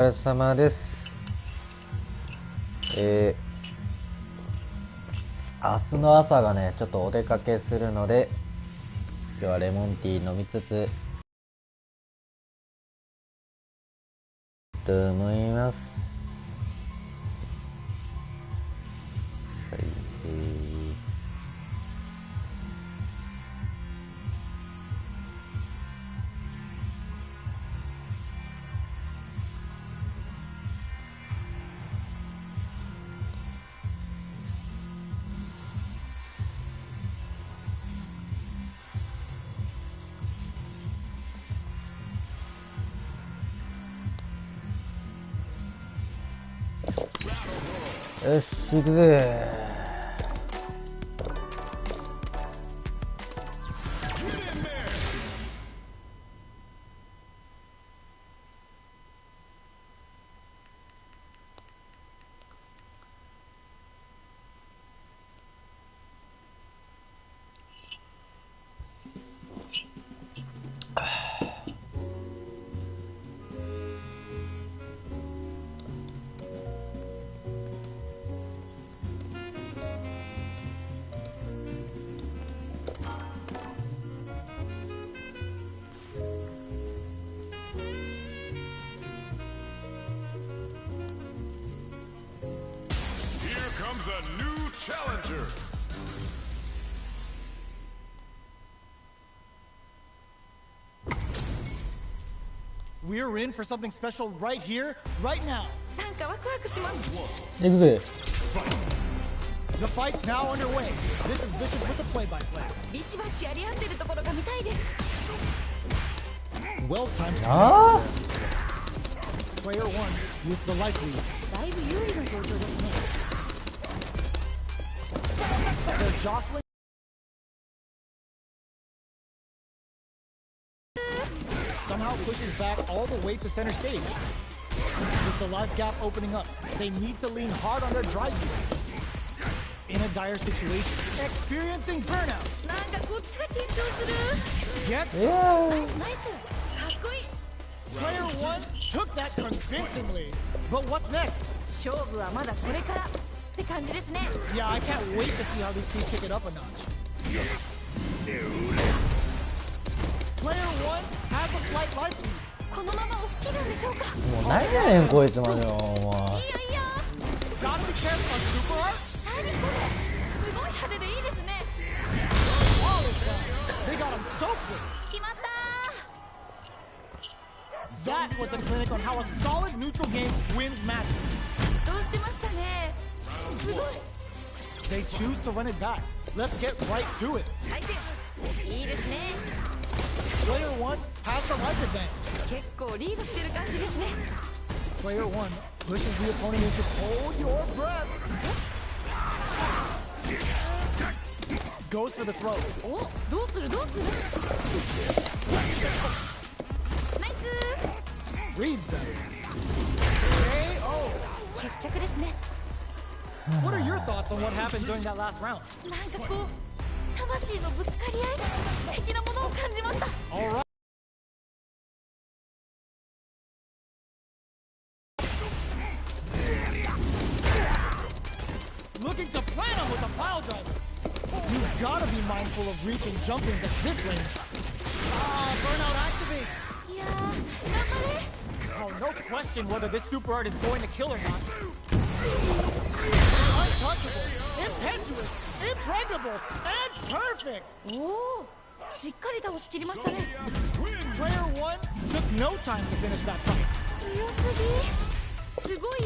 お疲れ様です。明日の朝がね、ちょっとお出かけするので、今日はレモンティー飲みつつ、と思います。再生。よし、行くぜ。A new challenger. We're in for something special right here, right now. なんかワクワクします。行くぜ。The fight's now underway. This is Vicious with the play-by-play. ビシバシやり合ってるところが見たいです。Well timed. Player 1 used the life lead. だいぶ有利な状況ですね。They're jostling. Somehow pushes back all the way to center stage. With the life gap opening up, they need to lean hard on their drive gear. In a dire situation, experiencing burnout. なんかこっちが緊張する。Gets ナイスナイス。かっこいい。Player 1 took that convincingly. But what's next? 勝負はまだこれからって感じですね。Yeah, I can't wait to see how these two kick it up a notch. Player 1 has a slight life lead. このまま押し切るんでしょうか。もう何やねんこいつまでよ、お前。いいよいいよ。 Gotta be careful on super art. 何これ。すごい派手でいいですね。Wall is down. They got him so quick. 決まったー。 That was a clinic on how a solid neutral game wins matches. どうしてましたね。すごい。 They choose to run it back. Let's get right to it. 最低。いいですね。 Player 1 has the life advantage. 結構リードしてる感じですね。 Player 1 pushes the opponent into hold your breath. Goes for the throw. お、どうするどうする。ナイス。 Reads them. KO. 決着ですね。 What are your thoughts on what happened during that last round? なんかこう魂のぶつかり合い的なものを感じました。 All right. Looking to plan him with a pile driver. You've got to be mindful of reaching jump-ins at this range. Ah, burnout activates. いやー、頑張れ。 Oh, no question whether this super art is going to kill or not. Untouchable, impetuous, impregnable, and perfect. おお、しっかり倒しきりましたね。 Player 1 took no time to finish that fight. 強すぎ。すごい。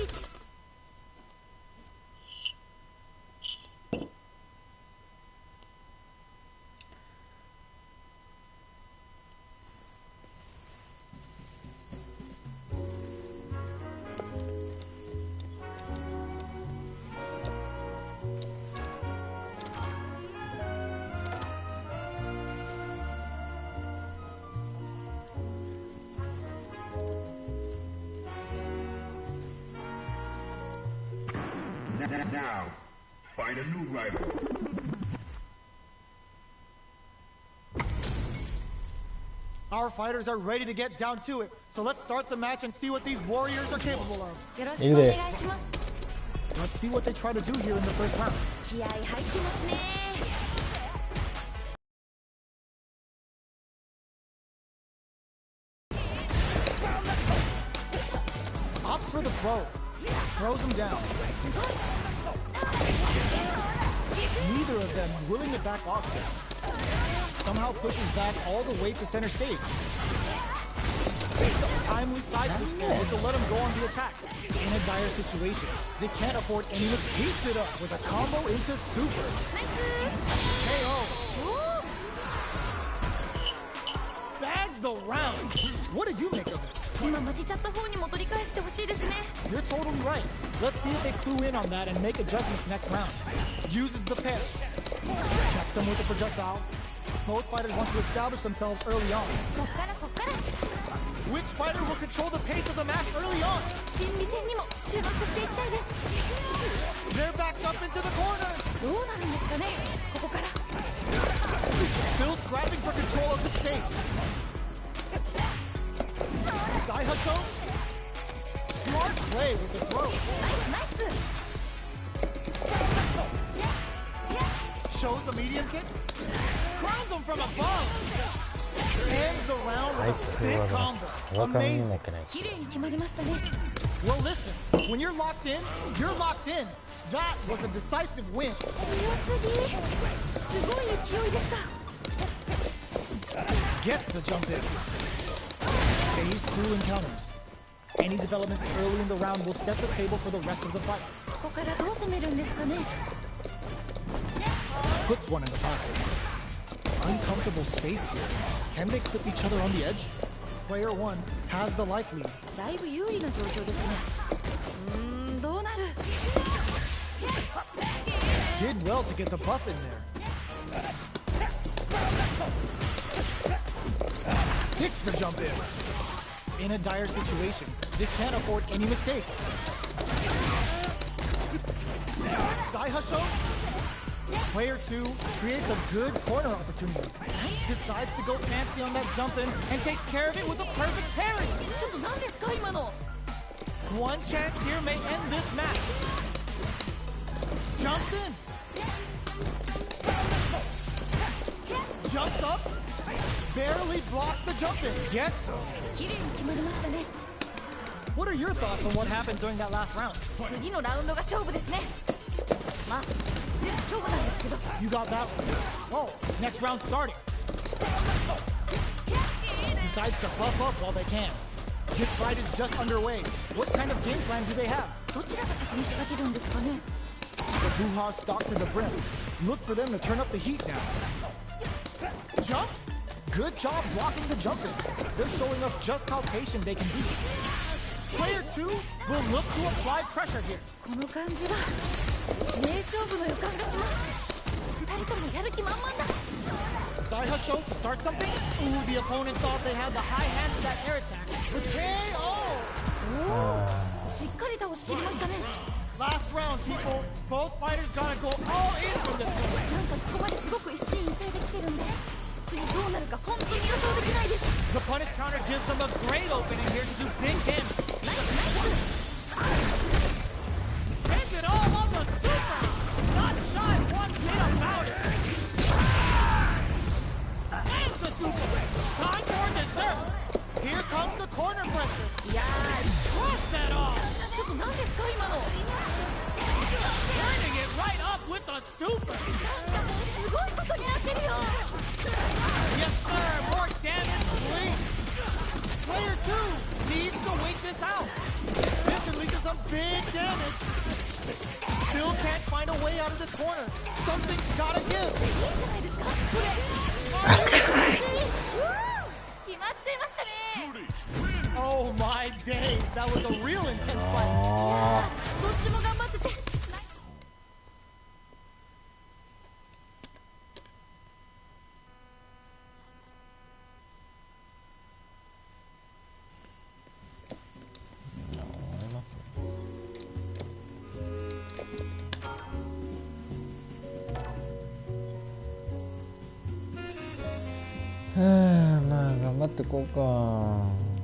Now, find a new rival. Our fighters are ready to get down to it. So let's start the match and see what these warriors are capable of. よろしくお願いします。 Let's see what they try to do here in the first round. 気合入ってますね。 Opts for the throw. Throws him down. Neither of them willing to back off now. Somehow pushes back all the way to center stage. Timely side switch there, which will let him go on the attack. In a dire situation, they can't afford any mistakes. Heats it up with a combo into super. KO. Bags the round. What did you make of it? 今負けちゃった方にも取り返してほしいですね。 You're totally right. Let's see if they clue in on that and make adjustments next round. Uses the pair. Checks him with the projectile. Both fighters want to establish themselves early on. こっからこっから。 Which fighter will control the pace of the match early on? 心理戦にも注目していきたいです。 They're backed up into the corner. どうなるんですかね。ここから。 Still scrapping for control of the space. Saihato. Smart play with the throw. ナイスナイス。 Shows a medium kick. Crowns him from above. Ends the round with a sick combo. Amazing. 綺麗に決まりましたね。 Well, listen. When you're locked in, you're locked in. That was a decisive win. 強すぎ。すごい勢いでした。 Gets the jump in. Stays cool and counters. Any developments early in the round will set the table for the rest of the fight. ここからどう攻めるんですかね。 Puts one in the pocket. Uncomfortable space here. Can they clip each other on the edge? Player one has the life lead. だいぶ有利な状況ですね。どうなる。 Did well to get the buff in there. Sticks the jump in. In a dire situation, they can't afford any mistakes. Saihasho. Player two creates a good corner opportunity. Decides to go fancy on that jump in and takes care of it with a perfect parry. ちょっと何ですか今の。 One chance here may end this match. Jumps in. Jumps up. Barely blocks the jump in. Gets him. 綺麗に決まりましたね。 What are your thoughts on what happened during that last round? 次のラウンドが勝負ですね。まあ全部勝負なんですけど。 You got that one. Oh, next round starting. Decides to buff up while they can. This fight is just underway. What kind of game plan do they have? どちらが先に仕掛けるんですかね。 The Buha stalk to the brim. Look for them to turn up the heat now. Jumps? Good job blocking the jump in. They're showing us just how patient they can be. Player two will look to apply pressure here. この感じは名勝負の予感がします。二人ともやる気満々だ。 Saihasho to start something. Ooh, the opponent thought they had the high hand to that air attack. But KO! しっかり倒しきりましたね。 Last round, people. Both fighters gotta go all in from this point. なんかここまですごく一進一退できてるんで、次どうなるか本当に予想できないです。 The punish counter gives them a great opening here to do big damage. ナイスナイス。 Spends it all on the super. Not shy one bit about it. Ends the super. Time for dessert. Here comes the corner pressure. いやー、 Cross that off. ちょっと何ですか今の。 Turning it right up with the super. なんかもうすごいことになってるよ。 Yes, sir. More damage, please. Player two needs to wait this out. This could lead to some big damage. Still can't find a way out of this corner. Something's gotta give. いいんじゃないですかこれ。決まっちゃいましたね。 Oh my days. That was a real intense fight. どっちも頑張ってて。 まあ頑張っってこうか。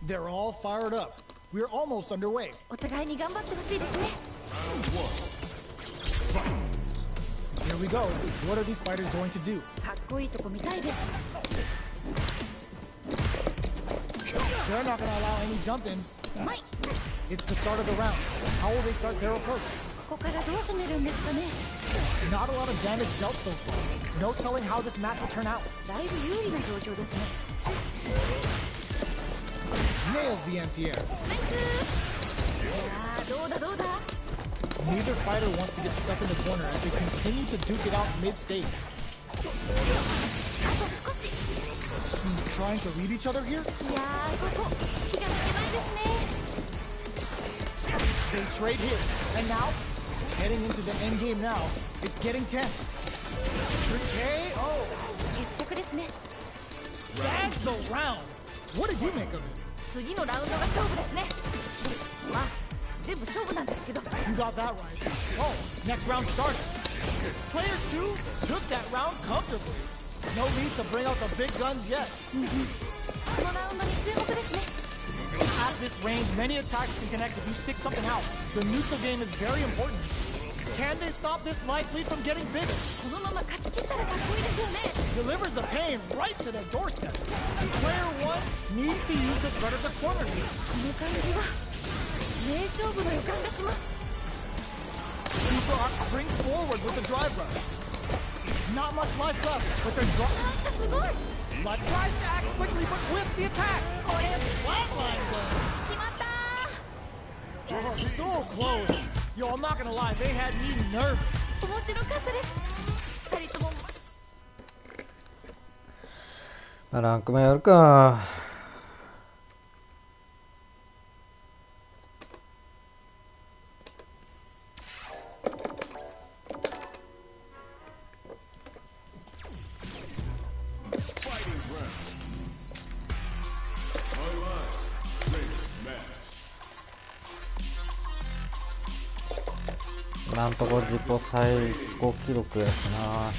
They're all fired up. We're almost underway. お互いに頑張ってほしいですね。Here we go. What are these fighters going to do? かっこいいとこ見たいです。They're not going to allow any jump-ins. うまい。 It's the start of the round. How will they start their approach? ここからどう攻めるんですかね。Not a lot of damage dealt so far. No telling how this match will turn out. だいぶ有利な状況ですね。Nails the anti-air. ナイス。いやー、どうだどうだ。 Neither fighter wants to get stuck in the corner as they continue to duke it out mid-stage. あと少し。Trying to read each other here? いやー、ここ気が抜けないですね。 They trade here. And now, heading into the end game now, it's getting tense. KO! 決着ですね。 That's the round. What did you make of it? 次のラウンドが勝負ですね。まあ、全部勝負なんですけど。 You got that right. Oh, next round started. Player 2 took that round comfortably. No need to bring out the big guns yet. このラウンドに注目ですね。 At this range, many attacks can connect if you stick something out. The neutral game is very important. Can they stop this life lead from getting bigger? このまま勝ち切ったらかっこいいですよね。 Delivers the pain right to their doorstep. Player 1 needs to use the threat of the corner here. この感じは名勝負の予感がします。 Super Arc springs forward with the drive rush. Not much life left, but they're drop. すごい。 Blood tries to act quickly, but with the attack. これ Flatlines them. 決まったー。 So close. Yo, I'm not gonna lie, they had me nervous. 面白かったです。二人とも。ランクもやるか。なんとこ自己最高記録やしな。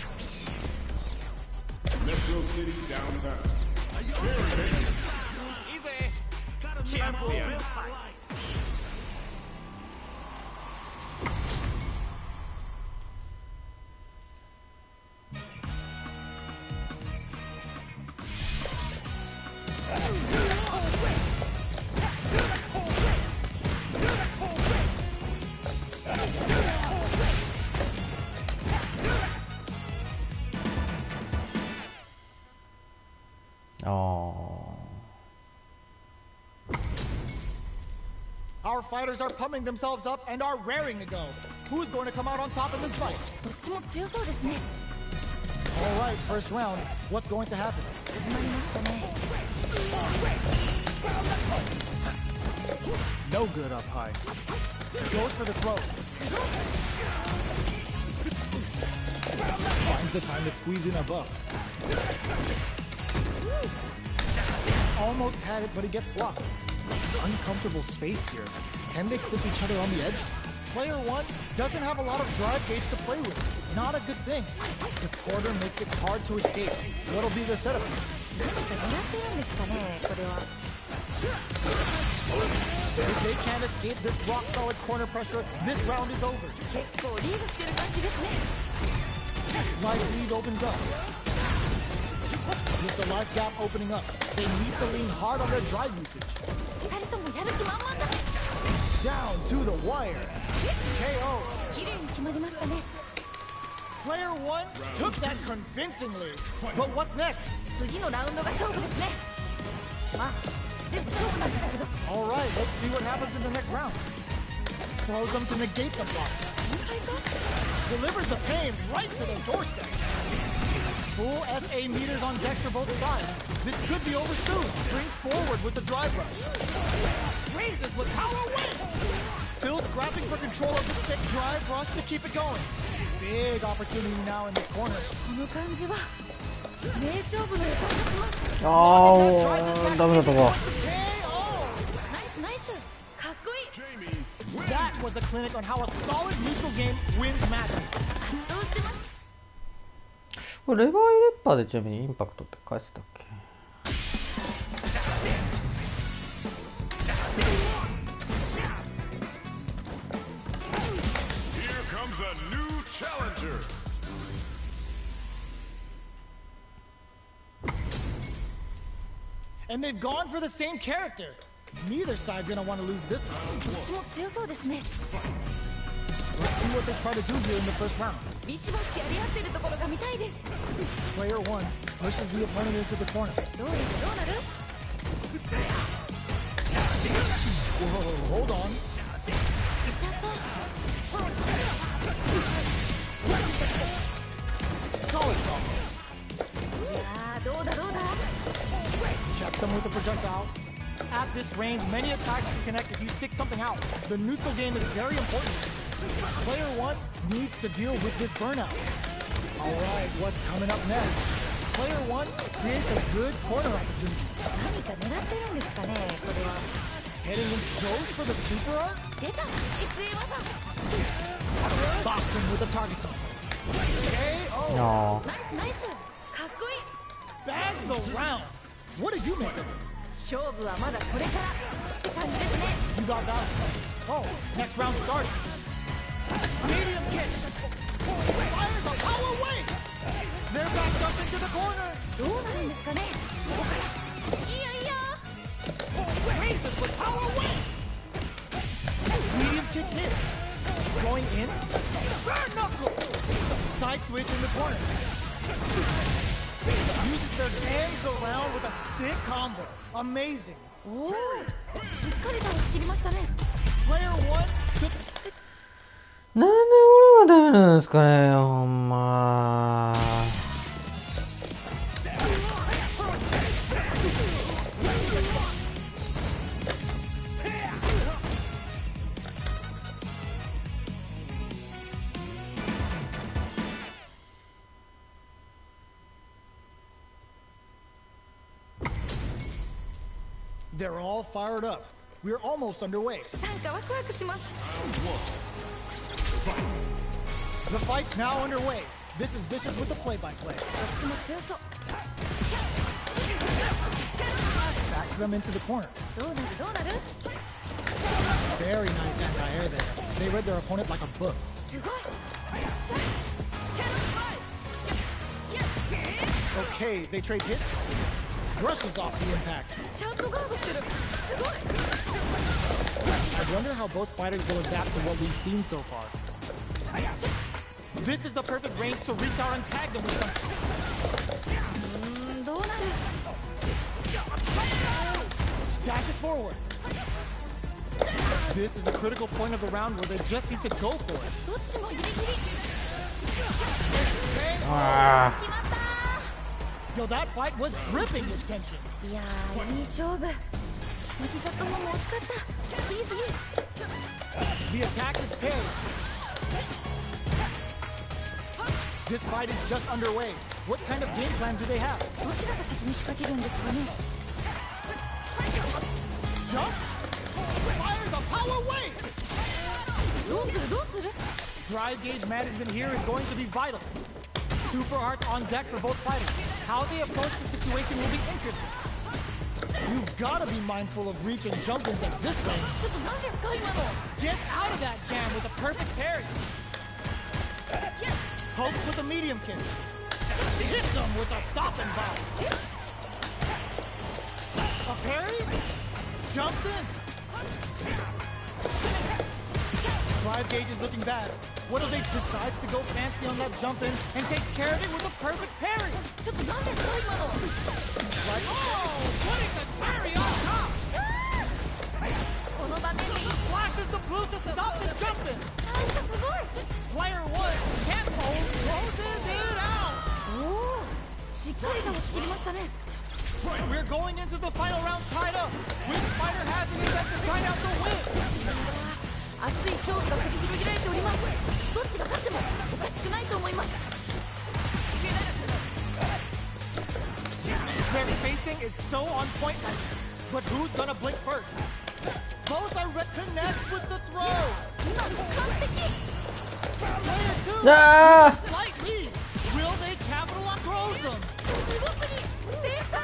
Our fighters are pumping themselves up and are raring to go. Who's going to come out on top in this fight? どっちも強そうですね。 All right, first round. What's going to happen? 始まりましたね。 No good up high. Goes for the throw. Finds the time to squeeze in a buff. Almost had it, but he gets blocked. Uncomfortable space here. Can they clip each other on the edge? Player 1 doesn't have a lot of drive gauge to play with. Not a good thing. The corner makes it hard to escape. What'll be the setup? If they can't escape this rock-solid corner pressure, this round is over. Life lead opens up. With the life gap opening up, they need to lean hard on their drive usage. Down to the wire. KO. Player 1 took that convincingly. But what's next? Alright, let's see what happens in the next round. Throws them to negate the block. Delivers the pain right to the doorstep. Full SA meters on deck for both sides. This could be over soon. Springs forward with the drive rush. Raises with power win. Still scrapping for control of the stick drive rush to keep it going. Big opportunity now in this corner. Oh, ダメだとこ。That was a clinic on how a solid neutral game wins matches. これレバーイレッパーでちなみにインパクトって返せたっけ？ Here comes a new challenger. And they've gone for the same character. Neither side's gonna want to lose this one. Let's see what they try to do here in the first round. Player 1 pushes the opponent into the corner. Whoa, hold on. Solid combo. Checks them with the projectile. At this range, many attacks can connect if you stick something out. The neutral game is very important. Player 1 needs to deal with this burnout. Alright, what's coming up next? Player 1 creates a good corner opportunity. Heading in close for the super art? Boxing with a target thump. KO! Bags the round! What do you make of it? You got that. Oh, next round started. Medium kick. Fires a power wave. They're backed up into the corner. Raises with power wave. Medium kick hit. Going in. Bare knuckle. Side switch in the corner. Uses their hands around with a sick combo. Amazing. Player 1 took... なんで俺はダメなんですかね、ほんま。They're all fired up. We're almost underway. The fight's now underway. This is Vicious with the play-by-play. Backs them into the corner. Very nice anti-air there. They read their opponent like a book. Okay, they trade hits. Brushes off the impact. I wonder how both fighters will adapt to what we've seen so far. This is the perfect range to reach out and tag them with something. Dashes forward. This is a critical point of the round where they just need to go for it. Yo, that fight was dripping with tension. The attack is paired. This fight is just underway. What kind of game plan do they have? どちらが先に仕掛けるんですかね。 Jump! Fires a power wave! どうするどうする。 Drive gauge management here is going to be vital. Super arts on deck for both fighters. How they approach the situation will be interesting. You've gotta be mindful of reach and jump-ins at this range. ちょっと何ですか今の。 Gets out of that jam with a perfect parry. Pokes with a medium kick. Hits him with a stop and bomb. A parry? Jumps in. Drive gauge is looking bad. What if they decides to go fancy on that jump in and takes care of it with a perfect parry? ちょっと何ですか今の。 Like, oh, putting the cherry on top. この場面で。 Flashes the blue to stop the jump in. なんかすごい。 Player 1 can't hold, closes it out. おお、しっかり倒しきりましたね。 We're going into the final round tied up. Which fighter has it in that to find out the win? 熱い勝負が繰り広げられております。どっちが勝ってもおかしくないと思います。 Their spacing is so on point, but who's gonna blink first? Both are connects with the throw. 今の完璧。 Player 2 あ slight lead. Will they capitalize? Throws them. すごくに正解。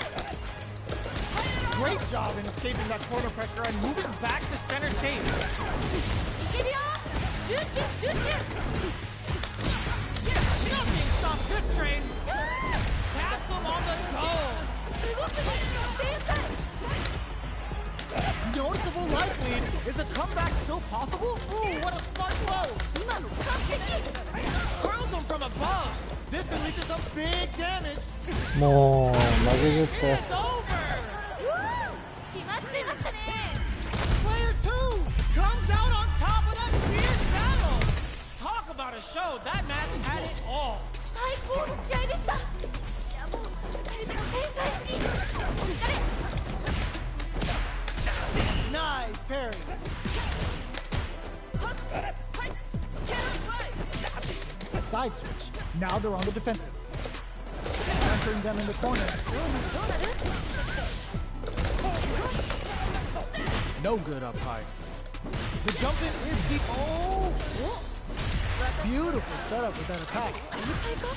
Great job in escaping that corner pressure and moving back to center stage. いけるよ。集中集中。 Nothing stops this train. Taps them on the dome. すごすぎ。正解。 Noticeable life lead. Is the comeback still possible? Ooh, what a smart blow. 今の完璧。 Curls him from above. This unleashes some big damage. もう負けずって It's over. 決まっちゃいましたね。 Player 2 comes out on top of that fierce battle. Talk about a show. That match had it all. 最高の試合でした。いやもう二人とも天才すぎ。お疲れ。 Nice parry. Side switch. Now they're on the defensive. Pressuring them in the corner. どうなる？ No good up high. The jump in is deep. Oh! Beautiful setup with that attack. 天才か？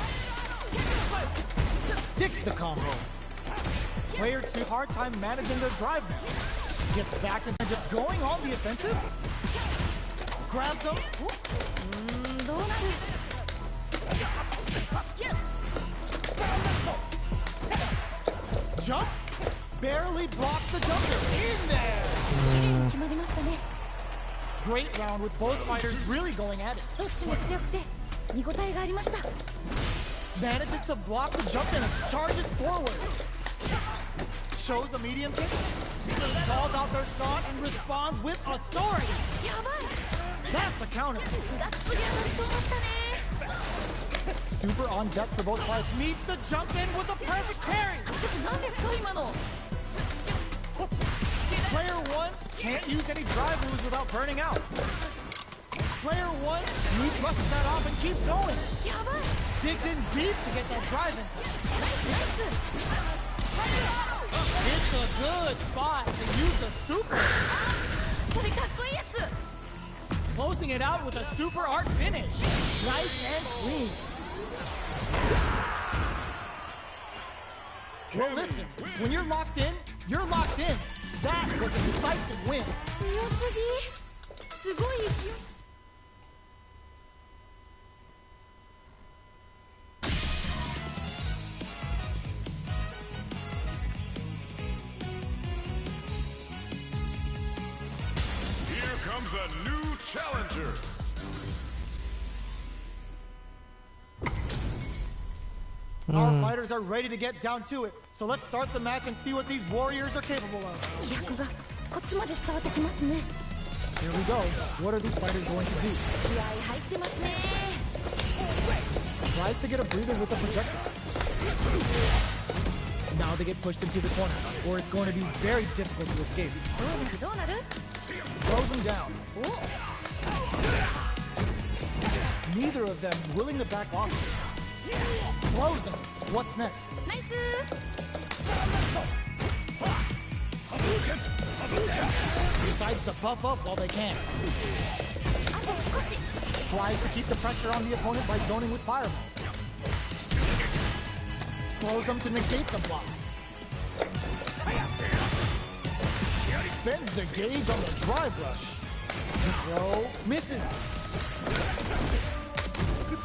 Sticks the combo. Player 2 hard time managing their drive now. Gets back and just going on the offensive. Grabs him. どうなる？ Jumps. Barely blocks the jumper. In there. 決まりましたね。 Great round with both fighters really going at it. どっちも強くて見応えがありました。 Manages to block the jump in and charges forward. Shows a medium kick. Calls out their shot and responds with authority. やばい。 That's a counter. がっつり当たっちゃいましたね。 Super on deck for both fighters. Meets the jump in with a perfect parry. ちょっと何ですか今の。 Player 1 can't use any drive moves without burning out. Player 1 brushes that off and keeps going. やばい。 Digs in deep to get that drive in. ナイスナイス。 It's a good spot to use the super. それかっこいいやつ。 Closing it out with a super art finish. Nice and clean. Well, listen, when you're locked in, you're locked in. That was a decisive win. 強すぎ。すごい勢い。 Here comes a new challenger. Our fighters are ready to get down to it. So let's start the match and see what these warriors are capable of. 飛躍がこっちまで伝わってきますね。 Here we go. What are these fighters going to do? 気合入ってますね。 Tries to get a breather with a projectile. Now they get pushed into the corner, or it's going to be very difficult to escape. どうなるどうなる？ Throws them down. お。Neither of them willing to back off. Throws him. What's next? ナイス Decides to buff up while they can. あと少し Tries to keep the pressure on the opponent by zoning with fireballs. Throws them to negate the block. Spends the gauge on the drive rush. The throw misses.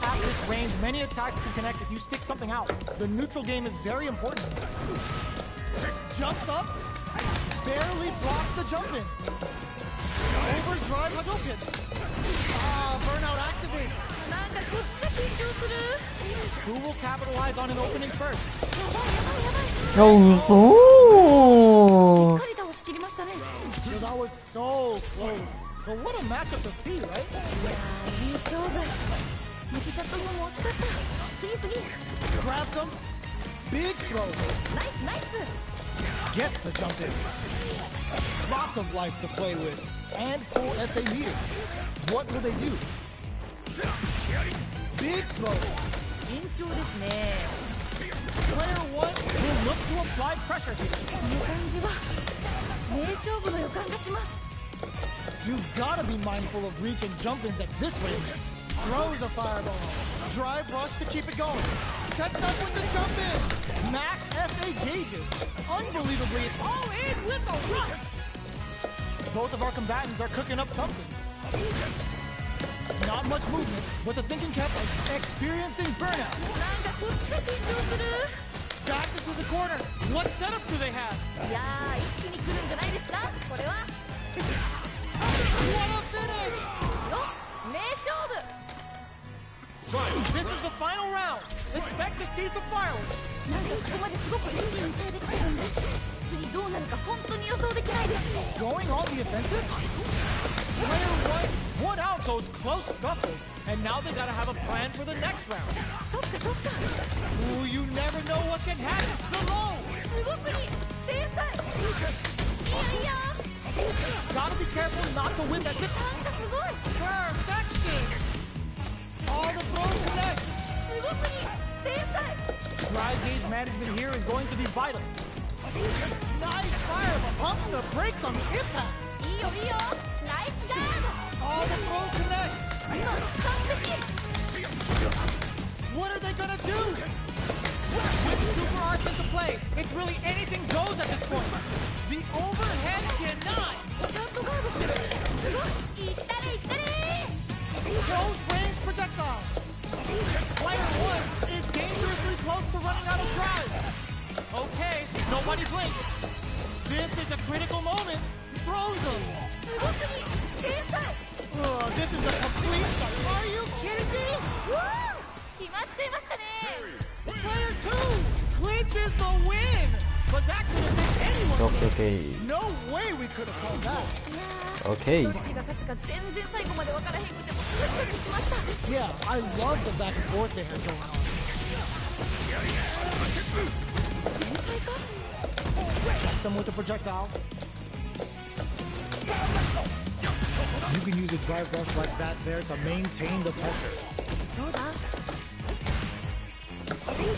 At this range, many attacks can connect if you stick something out. The neutral game is very important. Jumps up, barely blocks the jump in. Overdrive Hadouken. Burnout activates. なんかこっちが緊張する Who will capitalize on an opening first? やばいやばいやばいあ、嘘しっかり倒しきりましたね So that was so close. But what a matchup to see, right? いやーいい勝負負けちゃった方も惜しかった次次 Grabs him. Big throw. ナイスナイス Gets the jump in. Lots of life to play with. And full SA meters. What will they do? Big throw. 慎重ですね Player 1 will look to apply pressure here. この感じは名勝負の予感がします You've got to be mindful of reach and jump-ins at this range. Throws a fireball. Drive rush to keep it going. Sets up with the jump-in. Max SA gauges. Unbelievably, all in with a rush. Both of our combatants are cooking up something. Not much movement, but the thinking cap is experiencing burnout. なんかこっちが緊張する Back into the corner. What setup do they have? いやー一気に来るんじゃないですかこれは What a finish! よっ名勝負 This is the final round. Expect to see some fireworks. なんかここまですごく一進一退できてるんで次どうなるか本当に予想できないです Going on the offensive? Player 1 won out those close scuffles, and now they gotta have a plan for the next round. そっかそっか Ooh, you never know what can happen. The low! すごくいい天才いいよいいよ Gotta be careful not to win that tip. なんかすごい Perfection! All the throw connects. すごくいい天才 Drive gauge management here is going to be vital. Nice fire, but pumps the brakes on the impact. いいよいいよナイスガー All the throw connects. ド今完璧 What are they gonna do? With super arts into play, it's really anything goes at this point. The overhead denied. ちゃんとガードしてるすごいいったれいったれ Close range projectile. Player 1 is dangerously close to running out of drive. Okay, nobody blink. This is a critical moment. Throws them. すごくいい天才 This is a complete shot. Are you kidding me? うわー決まっちゃいましたね Player 2 clinches the win. But that could have been anyone. OK No way we could have called that. いや OK ーどっちが勝つか全然最後まで分からへんくてもドキドキしました Yeah, I love the back and forth they had going on. 天才か Checks them with the projectile. You can use a drive rush like that there to maintain the pressure. どうだ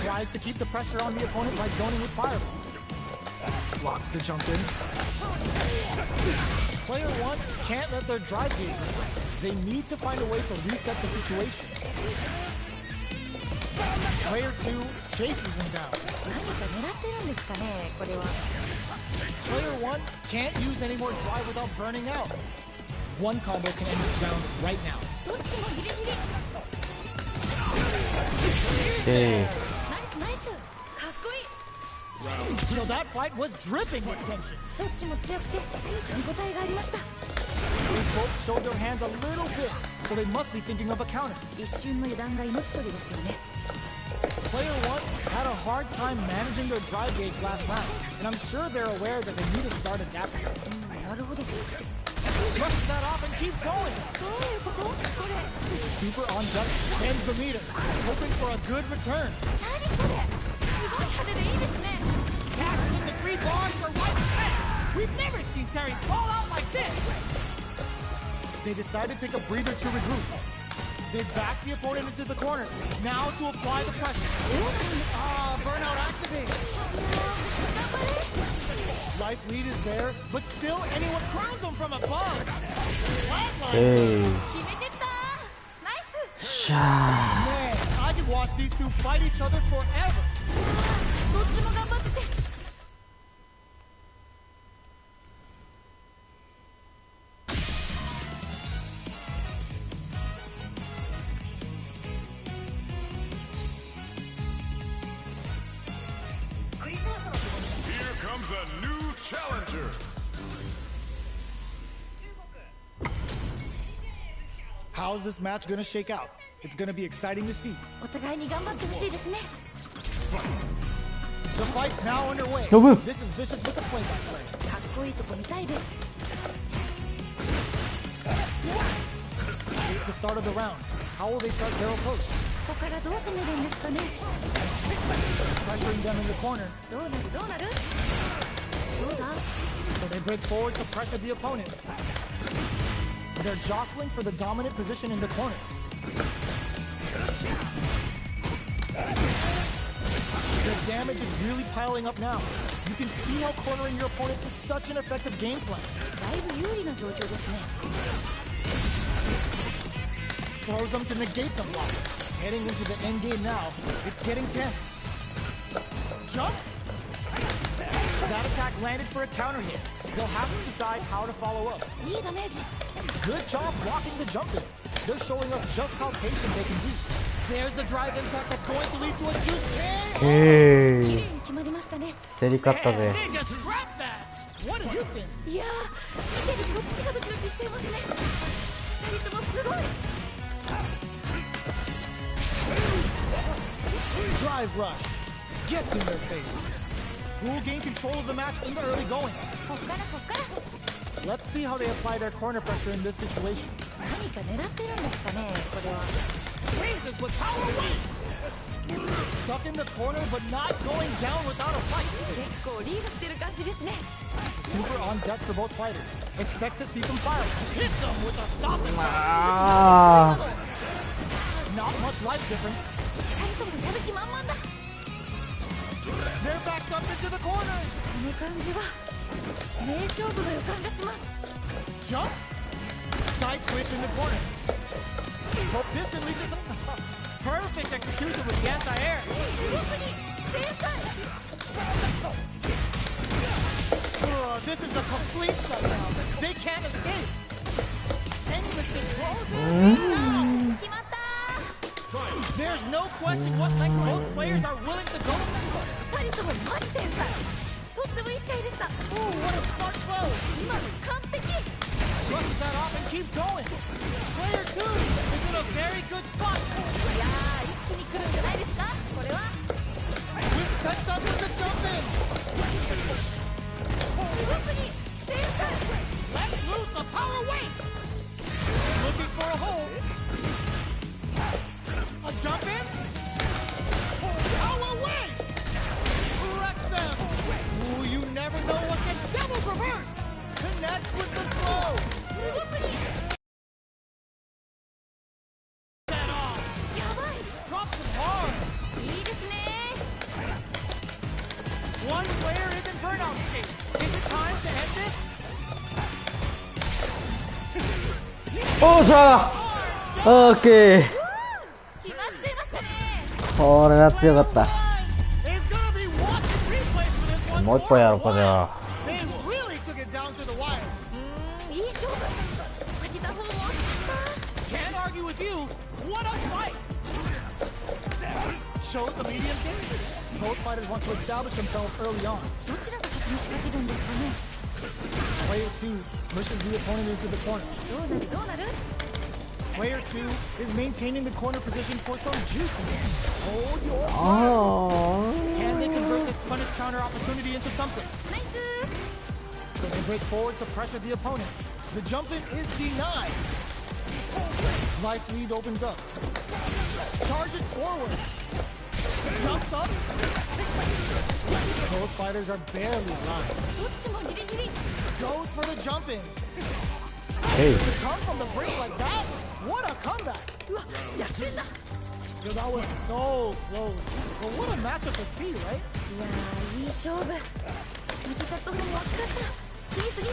Tries to keep the pressure on the opponent by zoning with fireballs. Blocks the jump in. Player 1 can't let their drive gauge run. They need to find a way to reset the situation. Player 2 chases them down. 何か狙ってるんですかねこれは Player 1 can't use any more drive without burning out. One combo can end this round right now. どっちもギリギリ OK ナイスナイスかっこいい So that fight was dripping with tension. どっちも強くて見応えがありました They both showed their hands a little bit, so they must be thinking of a counter. 一瞬の油断が命取りですよね Player 1 had a hard time managing their drive gauge last round, and I'm sure they're aware that they need to start adapting. なるほどど Brushes that off and keeps going. ういうことこれ Super on deck, ends the meter, hoping for a good return. 何これすごい派手でいいですね Tackling the 3 bars for right back. We've never seen Terry fall out like this. They decide to take a breather to regroup. They back the opponent into the corner. Now to apply the pressure. Burnout activates. Life lead is there, but still anyone crowns them from above. Hey. 決めてったナイス 샤. Man, I could watch these two fight each other forever. どっちも頑張ってて Here comes a new challenger. How's this match gonna shake out? It's gonna be exciting to see. お互いに頑張ってほしいですね The fight's now underway. Double. This is Vicious with the play-by-play. かっこいいとこ見たいです It's the start of the round. How will they start their approach? ここからどう攻めるんですかね Pressuring them in the corner. どうなるどうなるどうだ So they break forward to pressure the opponent. They're jostling for the dominant position in the corner. The damage is really piling up now. You can see how cornering your opponent is such an effective game plan. だいぶ有利な状況ですね Throws them to negate the block. Heading into the end game now. It's getting tense. Jumps? That attack landed for a counter hit. They'll have to decide how to follow up. いいダメージ Good job blocking the jump in. They're showing us just how patient they can be. There's the drive impact that's going to lead to a juice KO. 綺 오케이. 麗に決まりましたね 競り勝ったぜ They just scrapped that. What do you think? いやー見てるこっちがドキドキしちゃいますね二人ともすごい Drive rush. Gets in their face. Who will gain control of the match in the early going? こっからこっから Let's see how they apply their corner pressure in this situation. 何か狙ってるんですかねこれは Raises with power away. Stuck in the corner, but not going down without a fight. 結構リードしてる感じですね Super on deck for both fighters. Expect to see some fire. Hit them with a stopping power. 아. Not much life difference. 二人ともやる気満々だ They're backed up into the corner. この感じは名勝負の予感がします Jump. Side switch in the corner. Hope this can lead to some perfect execution with the anti-air. 動きに正解 This is a complete shutdown. They can't escape. Any mistake closes. 決まった There's no question what length both players are willing to go. 二人ともマジ天才とってもいい試合でした Ooh, what a smart throw. 今の完璧 Brushes that off and keeps going. Player 2 is in a very good spot. いやー一気に来るんじゃないですかこれは Sets up with the jump in. 動きに正解 Let's lose the power weight. Looking for a hold. A jump in. Power weight. Wrecks them. Ooh, you never know what gets double reverse. Connects with the throw. 動きに That off. やばい Drops it hard. いいですね One player is in burnout state. Is it time to end this? 오, 좋아. 오케이. 決まっちゃいましたね これは強かった Is gonna be watching replays for this one. もう一本やろうかじゃあ They really took it down to the wire. いい勝負滝田方も惜しかっ Can't argue with you. What a fight! Shows the medium game. Both fighters want to establish themselves early on. たどちらが先に仕掛けるんですかね Player 2 pushes the opponent into the corner. どうなるどうなる Player 2 is maintaining the corner position for some juiciness. Hold your あ Can they convert this punish counter opportunity into something? ナイス So they break forward to pressure the opponent. The jump in is denied. Life lead opens up. Charges forward. Jumps up. Both fighters are barely alive. どっちもギリギリ Goes for the jump in. Hey. To come from the brink like that? What a comeback! うわ逆転だ。 Yo, that was so close. But what a matchup to see, right? いやーいい勝負。負けちゃった方も惜しかった。次次。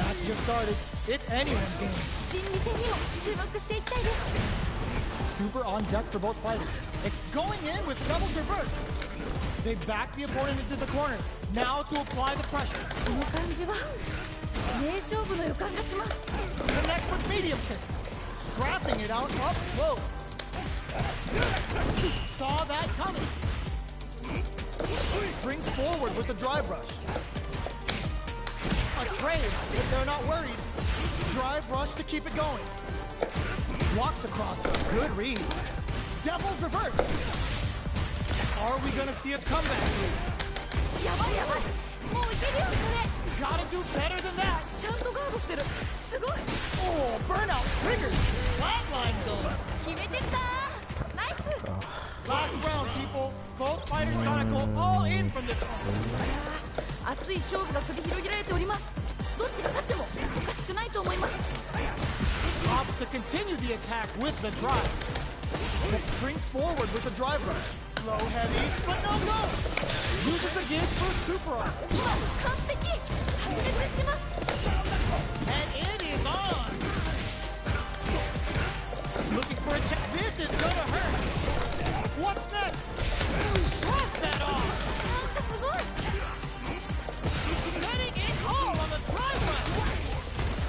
Match just started. It's anyone's game. 心理戦にも注目していきたいです。 Super on deck for both fighters. It's going in with double reverse. They back the opponent into the corner. Now to apply the pressure. この感じは名勝負の予感がします。 The next with medium kick. Scrapping it out up close. Saw that coming. Springs forward with the drive rush. A trade, if they're not worried. Drive rush to keep it going. Walks across a good read. Devil's reverse. Are we gonna see a comeback here? やばいやばい。もういけるよこれ。 Gotta do better than that. ちゃんとガードしてる。すごい。 Oh, burnout triggered. Flatline zone. 決めてきた。ナイス。 Last round, people. Both fighters gotta go all in from this one. 熱い勝負が繰り広げられております。どっちが勝ってもおかしくないと思います。 Opts to continue the attack with the drive. Springs forward with the drive rush. Low heavy, but no go. Uses the gauge for super arm. 今完璧。白熱してます。 And it is on. Looking for a check. This is gonna hurt. What's next? Shrugs that off. なんかすごい。 Getting it all on the drive rush.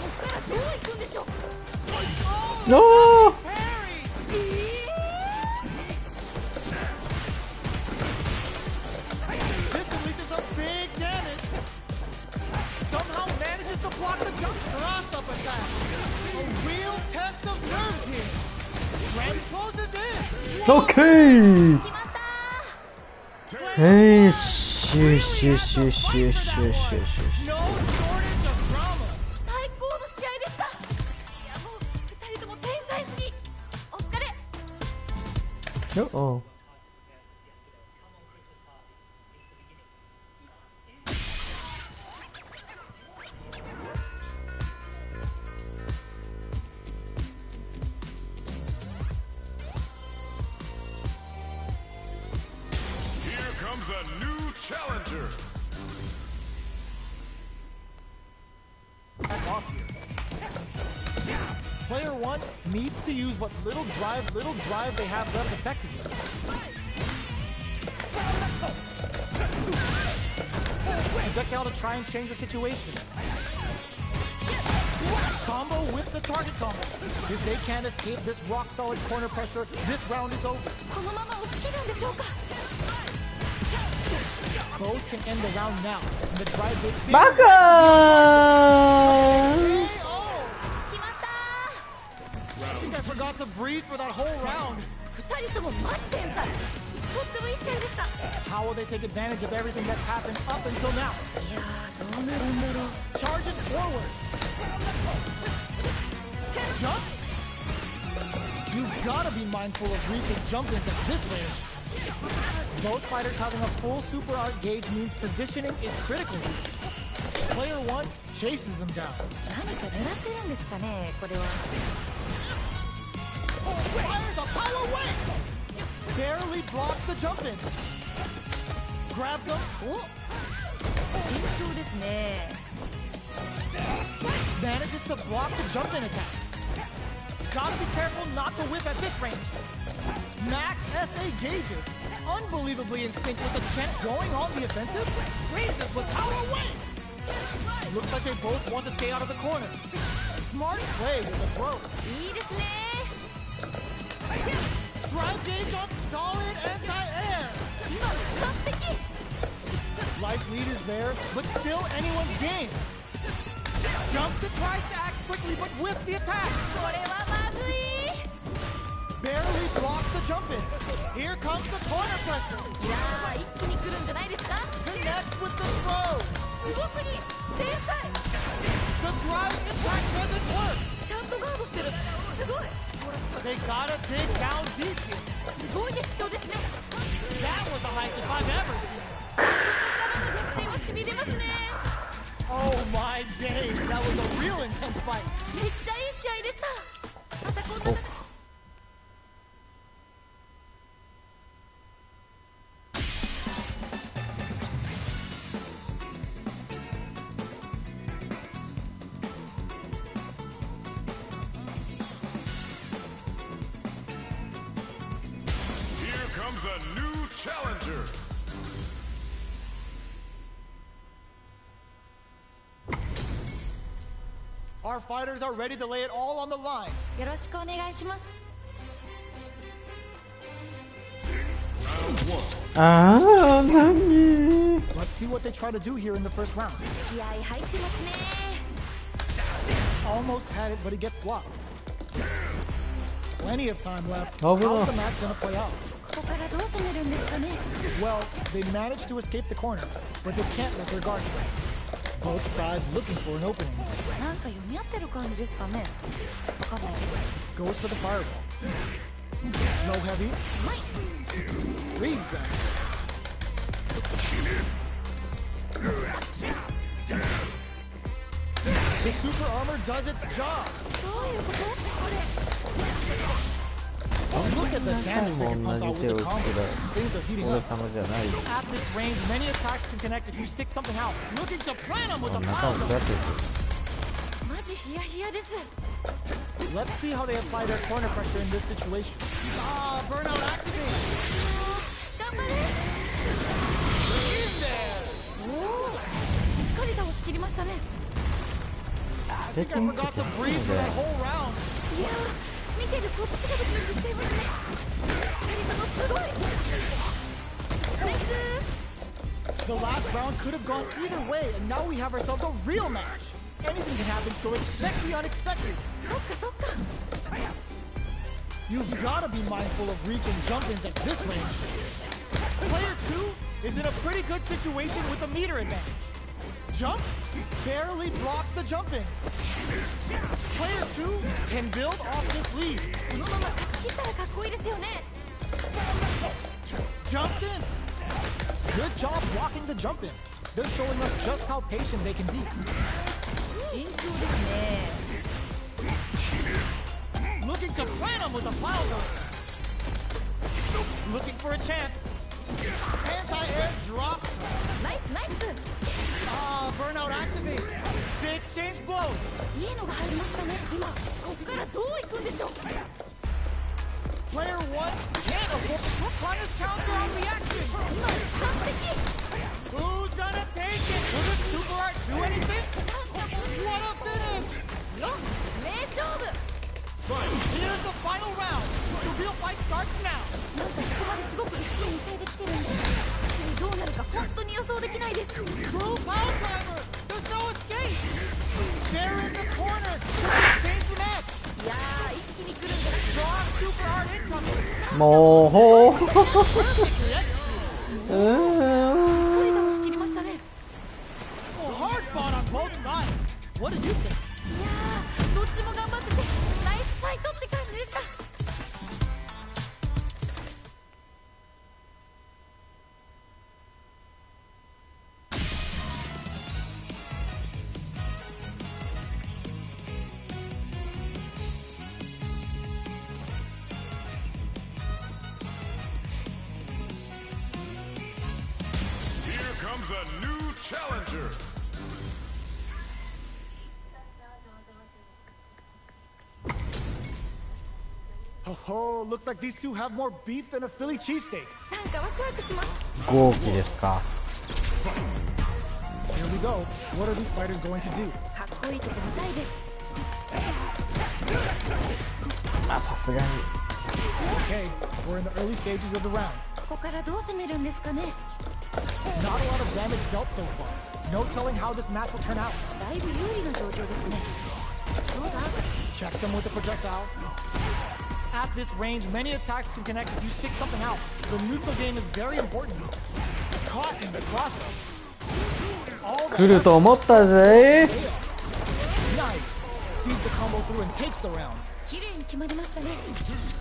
ここからどう行くんでしょう。 No! Parry. This unleashes some big damage. Somehow manages to block the jump cross up attack. A real test of nerves here. Ram closes in. Okay! 決まったー。Hey, shoo. No shortage of drama. 最高の試合でした。いやもう二人とも天才すぎ。お疲れ。 Uh-oh. Here comes a new challenger. Back off here. Player one needs to use what little drive they have left effectively. Projectile to try and change the situation. Combo with the target combo. If they can't escape this rock solid corner pressure, this round is over. このまま押し切るんでしょうか。 Both can end the round now. And the drive big. Baka! 決まったー。 I think I forgot to breathe for that whole round. 二人ともマジ天才。とってもいい試合でした。 How will they take advantage of everything that's happened up until now? いやーどうなるんだろう。 Charges forward. Jump. You've gotta be mindful of reaching jump ins at this range. Both fighters having a full super art gauge means positioning is critical. Player one chases them down. 何か狙ってるんですかねこれは。 Fires a power wave. Barely blocks the jump in. Grabs him. お慎重ですね。 Manages to block the jump in attack. Gotta be careful not to whip at this range. Max SA gauges. Unbelievably in sync with the chant going on the offensive. Raises with power wave. Looks like they both want to stay out of the corner. Smart play with the throw. いいですね。 Drive gauge on solid anti-air. 今完璧。 Life lead is there, but still anyone's game. Jumps and tries to act quickly, but whiffs the attack. これはまずい。 Barely blocks the jump in. Here comes the corner pressure. いやー一気に来るんじゃないですか。 Connects with the throw. すごくいい。天才。 The drive impact doesn't work. ちゃんとガードしてる。すごい。 They gotta dig down deep here. すごい激闘ですね。 That was the highest if I've ever seen. ここからの逆転はしびれますね。 Oh my days, that was a real Our fighters are ready to lay it all on the line. よろしくお願いします。ああ、何 Let's see what they try to do here in the first round. 気合入ってますね。 Almost had it, but he gets blocked. Plenty of time left. Oh, How's no. the match gonna play out? ここからどう攻めるんですかね。 Well, they managed to escape the corner, but they can't let their guard down. Both sides looking for an opening. なんか読み合ってる感じですかね。わかんない。 Goes for the fireball. Low heavy. はい。 Reads them. The super armor does its job. どういうこと？これ。 Look at the damage they can pump out with the combo. Things are heating 俺 up. 様じゃないよ。 At this range, many attacks can connect if you stick something out. Looking to plant them with a 中も power. どうやってマジヒヤヒヤです。 Let's see how they apply their corner pressure in this situation. Ah, burnout activate. 頑張れ。 In there. おお、しっかり倒しきりましたね。 I think I forgot to breathe for that whole round. いやー、見てるこっちがドキドキしちゃいますね。二人ともすごい。ナイス。 The last round could have gone either way, and now we have ourselves a real match. Anything can happen, so expect the unexpected. そっかそっか。 You've gotta be mindful of reach and jump-ins at this range. Player 2 is in a pretty good situation with a meter advantage. Jumps barely blocks the jump-in. Player 2 can build off this lead. このまま勝ち切ったらかっこいいですよね。 Jumps in. Good job blocking the jump-in. They're showing us just how patient they can be. 慎重ですね。 Looking to plant him with a pile driver. Looking for a chance. Anti-air drops. ナイスナイス。 Ah, burnout activates. They exchange blows. いいのが入りましたね。今こっからどう行くんでしょう。 Player 1 can't avoid punish counter on reaction. 今完璧。 Who's gonna take it? Will this super art do anything? What a finish! よ、名勝負。 Here's the final round. The real fight starts now. なんかここまですごく一進一退できてるんで、次どうなるか本当に予想できないです。 Blue power timer. There's no escape. They're in the corner. Change the match. いやー、一気に来るんじゃなくて。 Strong super art incoming. もうほう Perfectly executed. しっかり倒しきりましたね。 Hard fought on both sides. What did you think? いやー、どっちも頑張っててナイスファイトって感じでした。 Here comes a new challenger. Oh, looks like these two have more beef than a Philly cheesesteak. なんかワクワクします。豪気ですか。 Here we go. What are these fighters going to do? かっこいいとこ見たいです。あ、さすがに Okay, we're in the early stages of the round. ここからどう攻めるんですかね。 Not a lot of damage dealt so far. No telling how this match will turn out. だいぶ有利な状況ですね。どうだ。 Checks him with the projectile. At this range, many attacks can connect if you stick something out. The neutral game is very important. Caught in the crossover. All 来ると思ったぜ。 Nice. Sees the combo through and takes the round. 綺麗に決まりましたね。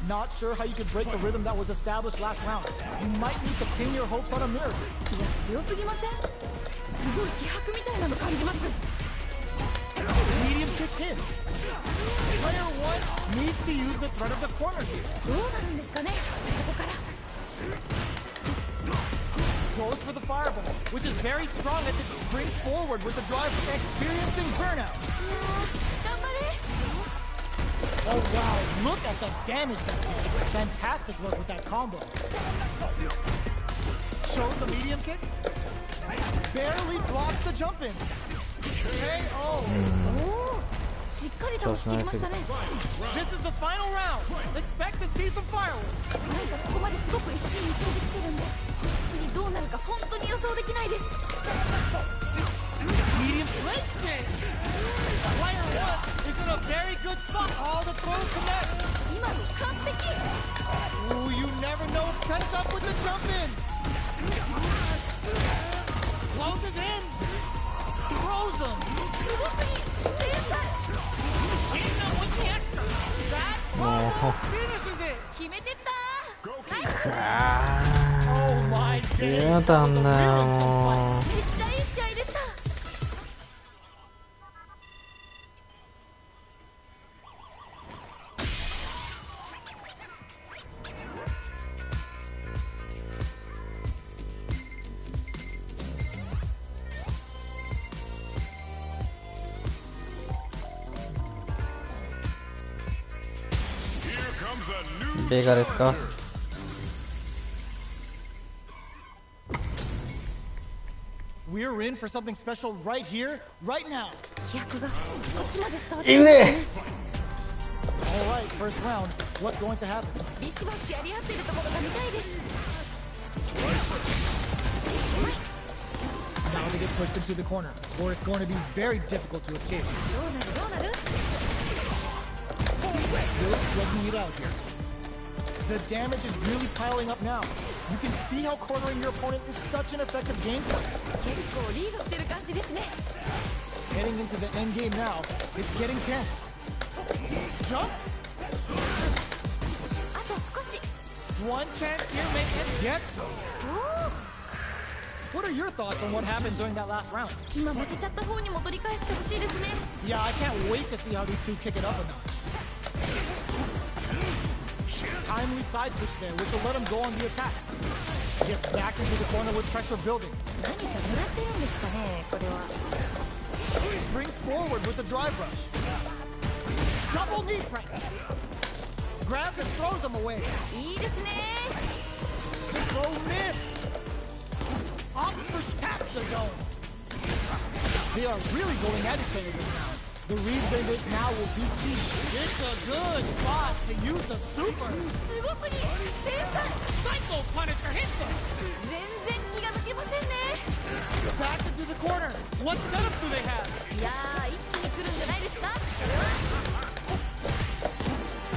Not sure how you could break the rhythm that was established last round. You might need to pin your hopes on a miracle. いや、強すぎません？すごい気迫みたいなの感じます。 Medium kick in. Player 1 needs to use the threat of the corner here. どうなるんですかね。ここから。 Goes for the fireball, which is very strong at this. Springs forward with the drive, experiencing burnout. 頑張れ。 Oh wow, look at the damage that did. Fantastic work with that combo. Shows the medium kick. Barely blocks the jump in. KO. おお、ししっかり倒し切りましたね。 This is the final round. Expect to see some fireworks. なんかここまですごく一心一意できてるんで、次どうなるか本当に予想できないです。 Medium flinches. Player 1 is in a very good spot. All the throws connects. 今の完璧。 Ooh, you never know. Sets up with the jump in. Closes in. Throws him. すごくいい。天才。 Hitting them with the extra. That combo finishes it. 決めてったー。ナイス。 Oh my 嫌 days. だなもう。めっちゃいい試合でした。 Here comes a new ベガですか？ We're in for something special right here, right now. 飛躍がこっちまで伝わっているね。 All right, first round. What's going to happen? ビシバシやり合ってるところが見たいです。 Now they get pushed into the corner, or it's going to be very difficult to escape. どうなるどうなる。 Still slugging it out here. The damage is really piling up now. You can see how cornering your opponent is such an effective game plan. 結構リードしてる感じですね。 Heading into the end game now, it's getting tense. Jumps? あと少し。 One chance here, make it gets him. おお。 What are your thoughts on what happened during that last round? 今負けちゃった方にも取り返してほしいですね。 Yeah, I can't wait to see how these two kick it up a notch. Timely side push there, which will let him go on the attack. Gets back into the corner with pressure building. 何か狙ってるんですかね、これは。 Springs forward with the drive rush. Double knee press. Grabs and throws him away. いいですね。 Throw missed. Officer taps the zone. They are really going at each other this round. The read they make now will be key. It's a good spot to use the super. すごくいい。天才。 Psycho Punisher hits them. 全然気が抜けませんね。 Back into the corner. What setup do they have? いやー、一気に来るんじゃないですか。それは。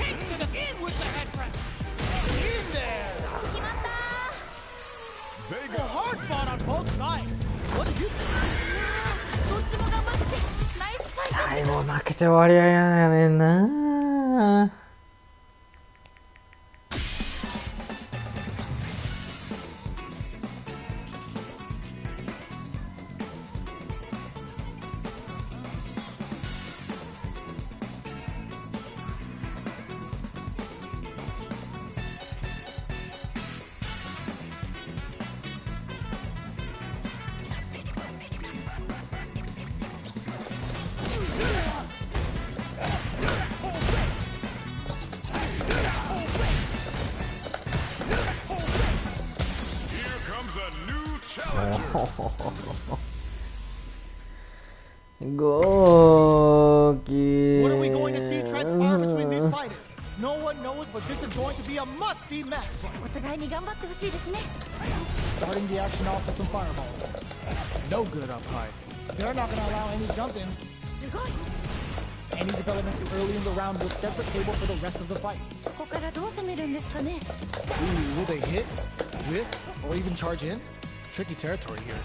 Hit to the pin with the head press. In there. 決まったー。 A hard fought on both sides. What do you think? どっちも頑張ってナイスファイト。はい、もう負けて終わりやねんな。ゴーキー。 What are we going to see transpire between these fighters? No one knows, but this is going to be a must-see match. お互いに頑張ってほしいですね。 Starting the action off with some fireballs. No good up high. They're not going to allow any jump-ins. すごい。 Any developments early in the round will set the table for the rest of the fight. ここからどう攻めるんですかね。 Ooh, will they hit, whiff, or even charge in? Tricky territory here.